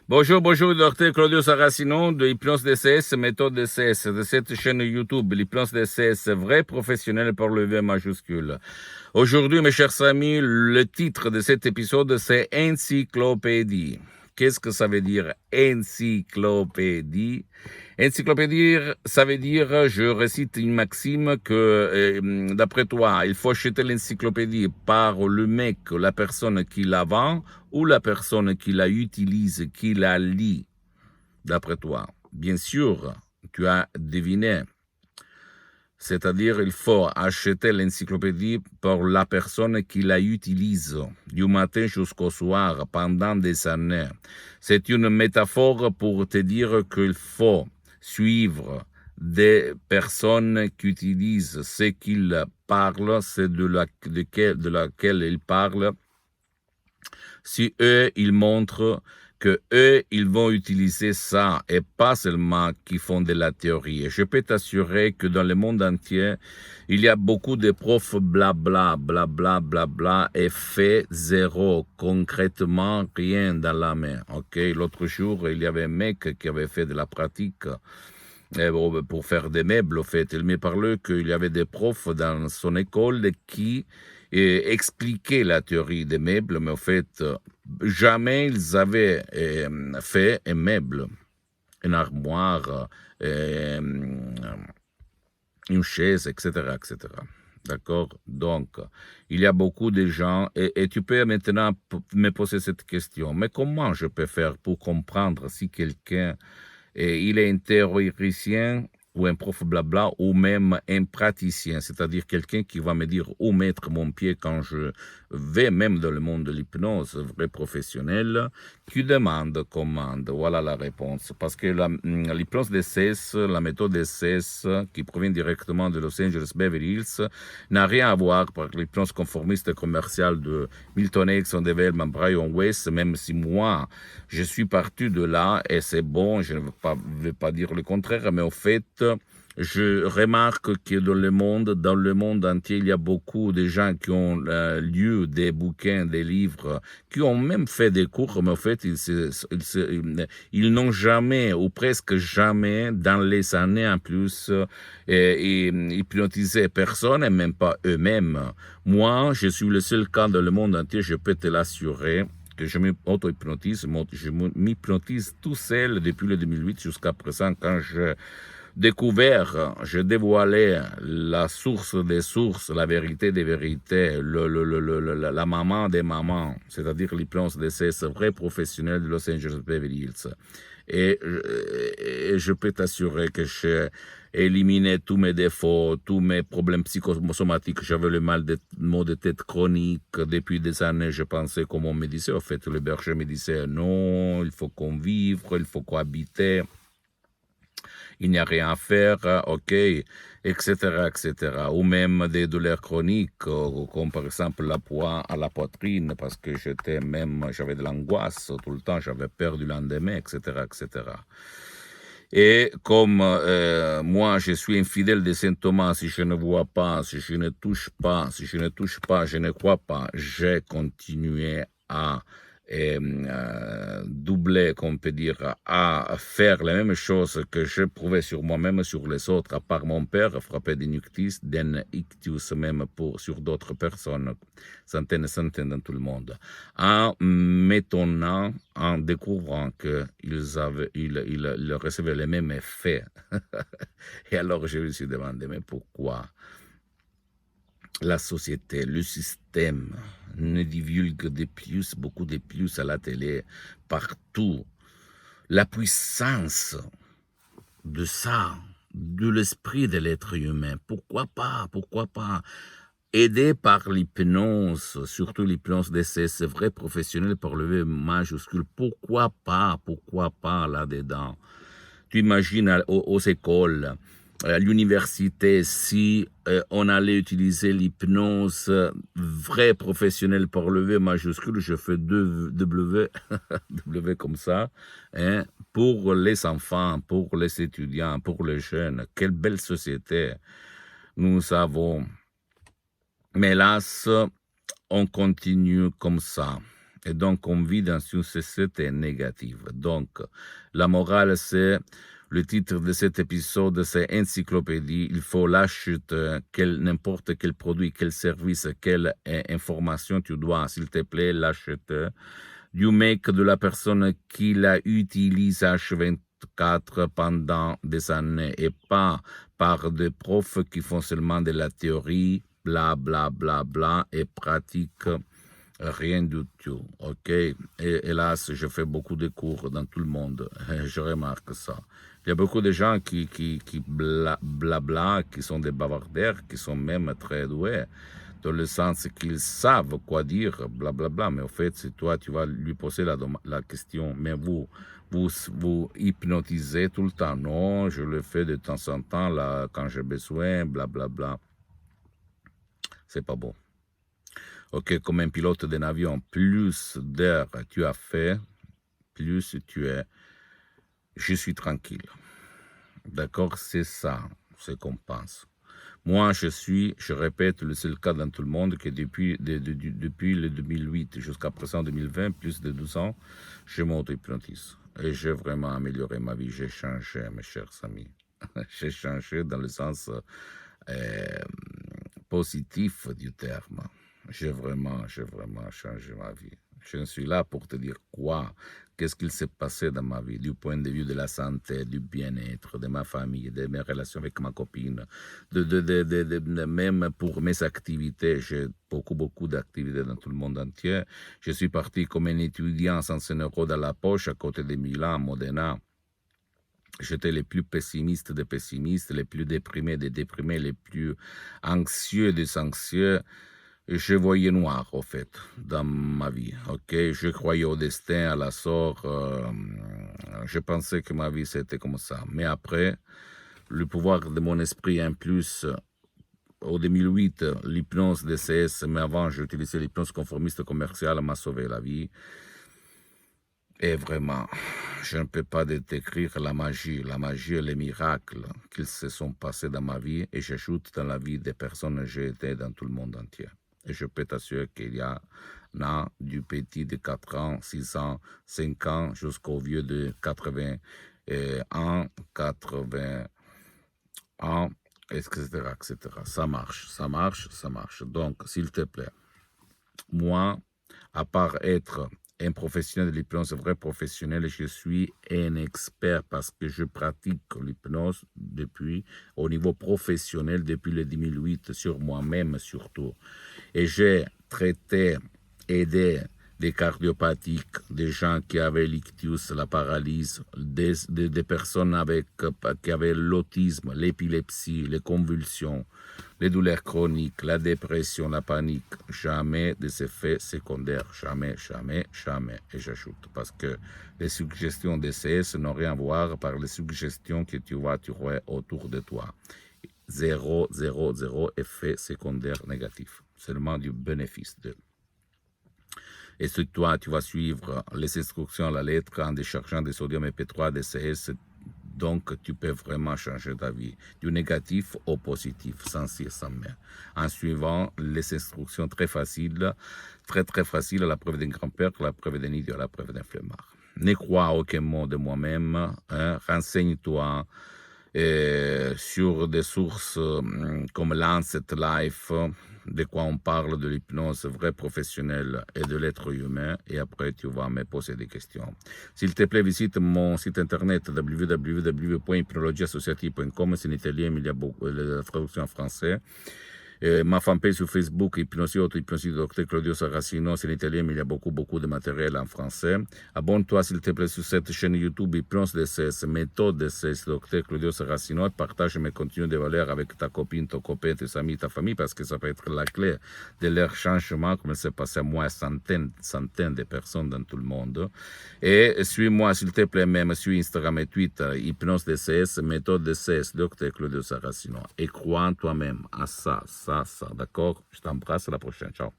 Bonjour, bonjour, docteur Claudio Saracino de Hypnose DCS, méthode DCS, de cette chaîne YouTube, l'Hypnose DCS, vrai professionnel par le V majuscule. Aujourd'hui, mes chers amis, le titre de cet épisode, c'est Encyclopédie. Qu'est-ce que ça veut dire encyclopédie? Encyclopédie, ça veut dire, je récite une maxime que, d'après toi, il faut acheter l'encyclopédie par le mec, la personne qui la vend, ou la personne qui la utilise, qui la lit, d'après toi. Bien sûr, tu as deviné. C'est-à-dire, il faut acheter l'encyclopédie pour la personne qui la utilise du matin jusqu'au soir pendant des années. C'est une métaphore pour te dire qu'il faut suivre des personnes qui utilisent ce qu'ils parlent, c'est de laquelle ils parlent. Si eux, ils montrent que eux, ils vont utiliser ça et pas seulement qu'ils font de la théorie. Et je peux t'assurer que dans le monde entier, il y a beaucoup de profs blabla, blabla, blabla et fait zéro, concrètement rien dans la main. Ok, l'autre jour, il y avait un mec qui avait fait de la pratique pour faire des meubles, au fait. Il me parlait qu'il y avait des profs dans son école qui expliquaient la théorie des meubles, mais au fait, jamais ils avaient fait un meuble, une armoire, une chaise, etc., etc. D'accord? Donc, il y a beaucoup de gens, et tu peux maintenant me poser cette question, mais comment je peux faire pour comprendre si quelqu'un il est un théoricien ou un prof blabla ou même un praticien, c'est-à-dire quelqu'un qui va me dire où mettre mon pied quand je vais même dans le monde de l'hypnose, vrai professionnel, qui demande commande. Voilà la réponse. Parce que l'hypnose DCS, la méthode DCS qui provient directement de Los Angeles Beverly Hills, n'a rien à voir avec l'hypnose conformiste et commerciale de Milton Erickson, Development, Brian Weiss, même si moi, je suis parti de là et c'est bon, je ne veux pas dire le contraire, mais au fait, je remarque que dans le monde entier, il y a beaucoup de gens qui ont lu des bouquins, des livres, qui ont même fait des cours, mais au fait, ils n'ont jamais, ou presque jamais, dans les années en plus, hypnotisé personne, et même pas eux-mêmes. Moi, je suis le seul cas dans le monde entier, je peux te l'assurer, que je m'auto-hypnotise, je m'hypnotise tout seul depuis le 2008 jusqu'à présent quand j'ai dévoilé la source des sources, la vérité des vérités, la maman des mamans, c'est-à-dire l'hypnose de ces vrais professionnels de Los Angeles Beverly Hills. Et je peux t'assurer que j'ai éliminé tous mes défauts, tous mes problèmes psychosomatiques. J'avais le maux de tête chronique. Depuis des années, je pensais, comme on me disait, en fait, le berger me disait, non, il faut convivre, il faut cohabiter, il n'y a rien à faire, ok, etc., etc. Ou même des douleurs chroniques, comme par exemple la poids à la poitrine, parce que j'avais de l'angoisse tout le temps, j'avais peur du lendemain, etc., etc. Et comme moi, je suis infidèle de Saint Thomas, si je ne vois pas, si je ne touche pas, je ne crois pas, j'ai continué à doubler, qu'on peut dire, à faire les mêmes choses que je prouvais sur moi-même, sur les autres, à part mon père, frappé d'un ictus même sur d'autres personnes, centaines et centaines dans tout le monde, en m'étonnant, en découvrant qu'ils recevaient les mêmes effets. Et alors je me suis demandé, mais pourquoi la société, le système ne divulgue beaucoup de plus à la télé, partout, la puissance de ça, de l'esprit de l'être humain? Pourquoi pas aidé par l'hypnose, surtout l'hypnose de ces vrais professionnels par le V majuscule, pourquoi pas là-dedans? Tu imagines aux écoles, à l'université, si on allait utiliser l'hypnose vrai professionnel par le V majuscule, je fais deux W, W comme ça, hein, pour les enfants, pour les étudiants, pour les jeunes. Quelle belle société nous avons. Mais hélas, on continue comme ça. Et donc, on vit dans une société négative. Donc, la morale, c'est, le titre de cet épisode, c'est Encyclopédie. Il faut l'acheter, n'importe quel produit, quel service, quelle information tu dois, s'il te plaît, l'acheter. Du mec, de la personne qui la utilise H24 pendant des années et pas par des profs qui font seulement de la théorie, bla bla bla bla, et pratiquent rien du tout, ok? Et hélas, je fais beaucoup de cours dans tout le monde, je remarque ça. Il y a beaucoup de gens qui blabla, qui sont des bavardaires, qui sont même très doués, dans le sens qu'ils savent quoi dire, blablabla, mais au fait, c'est toi, tu vas lui poser la question, mais vous hypnotisez tout le temps. Non, je le fais de temps en temps, là, quand j'ai besoin, blablabla. C'est pas bon. Ok, comme un pilote d'un avion, plus d'heures tu as fait, plus tu es, je suis tranquille. D'accord, c'est ça, ce qu'on pense. Moi, je répète, le seul cas dans tout le monde que depuis le 2008 jusqu'à présent 2020, plus de 12 ans, je m'auto-hypnotise. Et j'ai vraiment amélioré ma vie, j'ai changé, mes chers amis. J'ai changé dans le sens positif du terme. J'ai vraiment changé ma vie. Je suis là pour te dire quoi, qu'est-ce qu'il s'est passé dans ma vie, du point de vue de la santé, du bien-être, de ma famille, de mes relations avec ma copine, même pour mes activités. J'ai beaucoup d'activités dans tout le monde entier. Je suis parti comme un étudiant sans un euro dans la poche à côté de Milan, Modena. J'étais les plus pessimistes des pessimistes, les plus déprimés des déprimés, les plus anxieux des anxieux. Je voyais noir, au fait, dans ma vie, ok? Je croyais au destin, à la sort. Je pensais que ma vie, c'était comme ça. Mais après, le pouvoir de mon esprit, en plus, au 2008, l'hypnose DCS, mais avant, j'utilisais l'hypnose conformiste commerciale, m'a sauvé la vie. Et vraiment, je ne peux pas décrire la magie et les miracles qui se sont passés dans ma vie, et j'ajoute dans la vie des personnes que j'ai été dans tout le monde entier. Et je peux t'assurer qu'il y a du petit de 4 ans, 6 ans, 5 ans, jusqu'au vieux de 80 ans, 80 ans, etc., etc. Ça marche. Donc, s'il te plaît, moi, à part être un professionnel de l'hypnose, un vrai professionnel, je suis un expert parce que je pratique l'hypnose au niveau professionnel depuis le 2008, sur moi-même surtout. Et j'ai traité, aidé des cardiopathiques, des gens qui avaient l'ictus, la paralysie, des personnes qui avaient l'autisme, l'épilepsie, les convulsions, les douleurs chroniques, la dépression, la panique. Jamais des effets secondaires. Jamais. Et j'ajoute, parce que les suggestions DCS n'ont rien à voir par les suggestions que tu vois autour de toi. Zéro effet secondaire négatif. Seulement du bénéfice de. Et sur toi, tu vas suivre les instructions à la lettre en déchargeant des sodium EP3 DCS. Donc, tu peux vraiment changer ta vie du négatif au positif, sans cire, sans mer, en suivant les instructions très faciles, très faciles, à la preuve d'un grand-père, à la preuve d'un idiot, à la preuve d'un flemmard. Ne crois à aucun mot de moi-même, renseigne-toi sur des sources comme Lancet Life, de quoi on parle de l'hypnose vraie professionnelle et de l'être humain, et après tu vas me poser des questions. S'il te plaît, visite mon site internet www.hypnologieassociative.com, c'est en italien, mais il y a la traduction en français. Ma fanpage sur Facebook, Hypnosie Auto-Hypnosie du Dr Claudio Saracino, c'est en italien, mais il y a beaucoup de matériel en français. Abonne-toi, s'il te plaît, sur cette chaîne YouTube, Hypnose DCS, méthode DCS, Dr Claudio Saracino, et partage mes contenus de valeur avec ta copine, ton copain, tes amis, ta famille, parce que ça peut être la clé de leur changement, comme c'est passé à moi, centaines de personnes dans tout le monde. Et suis-moi, s'il te plaît, même sur Instagram et Twitter, Hypnose DCS, méthode DCS, Dr Claudio Saracino. Et crois en toi-même, à ça, d'accord? Je t'embrasse, à la prochaine, ciao.